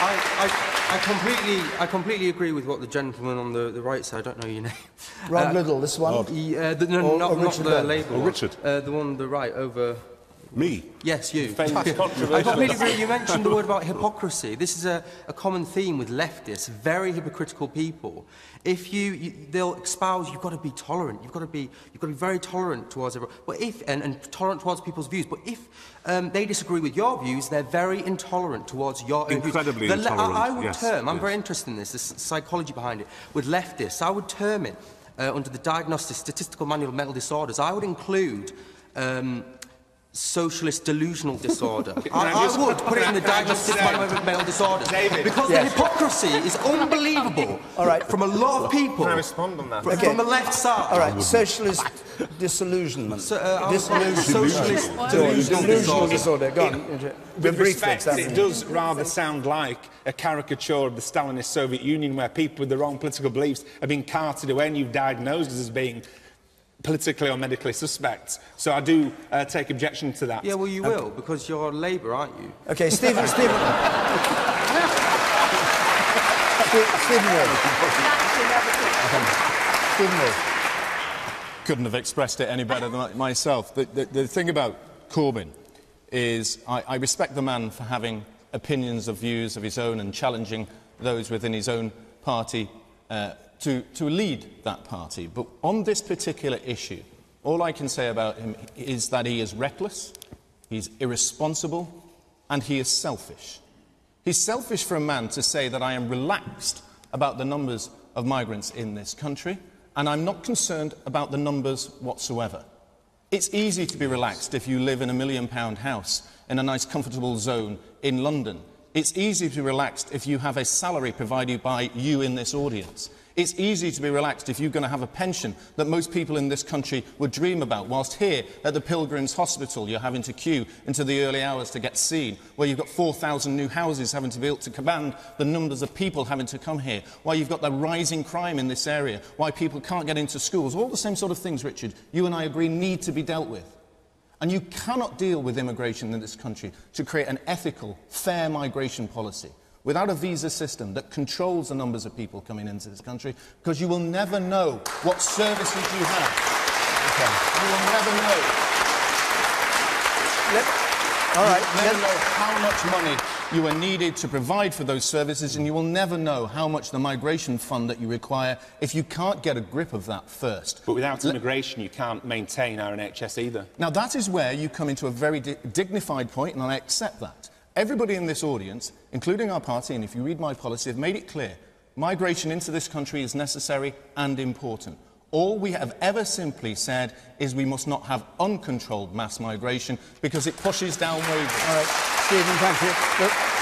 I completely agree with what the gentleman on the right said. I don't know your name. Rob Liddell, this one? Not the Labour one. Richard. The one on the right, over... Me? Yes, you. Controversial. I completely agree. You mentioned the word about hypocrisy. This is a common theme with leftists, very hypocritical people. If they'll espouse, you've got to be tolerant. You've got to be very tolerant towards everyone. But and tolerant towards people's views. But if they disagree with your views, they're very intolerant towards your own views. Incredibly intolerant. I would term. I'm very interested in this. The psychology behind it. With leftists, I would term it under the Diagnostic Statistical Manual of Mental Disorders. I would include. Socialist delusional disorder. I would put it in the Diagnostic Manual of Mental Disorders. David. Because the hypocrisy is unbelievable. All right. From a lot of people. Can I respond on that? From the left side. All right, socialist disillusionment. Socialist delusional disorder. Go on. With respect, it does rather sound like a caricature of the Stalinist Soviet Union, where people with the wrong political beliefs are being carted away and you've diagnosed as being politically or medically suspect. So I do take objection to that. Yeah, well, you will, because you're Labour, aren't you? OK, Stephen Stephen Wood. Couldn't have expressed it any better than myself. The thing about Corbyn is I respect the man for having opinions of views of his own and challenging those within his own party to lead that party. But on this particular issue, all I can say about him is that he is reckless, he's irresponsible, and he is selfish. He's selfish for a man to say that I am relaxed about the numbers of migrants in this country, and I'm not concerned about the numbers whatsoever. It's easy to be relaxed if you live in a £1 million house in a nice, comfortable zone in London. It's easy to be relaxed if you have a salary provided by you in this audience. It's easy to be relaxed if you're going to have a pension that most people in this country would dream about, whilst here at the Pilgrims Hospital you're having to queue into the early hours to get seen, where you've got 4,000 new houses having to be built to command the numbers of people having to come here, why you've got the rising crime in this area, why people can't get into schools. All the same sort of things, Richard, you and I agree need to be dealt with. And you cannot deal with immigration in this country to create an ethical, fair migration policy without a visa system that controls the numbers of people coming into this country, because you will never know what services you have. Okay. You will never know. You will never know how much money you are needed to provide for those services, and you will never know how much the migration fund that you require if you can't get a grip of that first. But without immigration, you can't maintain our NHS either. Now, that is where you come into a very dignified point, and I accept that. Everybody in this audience, including our party, and if you read my policy, have made it clear migration into this country is necessary and important. All we have ever simply said is we must not have uncontrolled mass migration because it pushes down wages. All right, Stephen, thank you.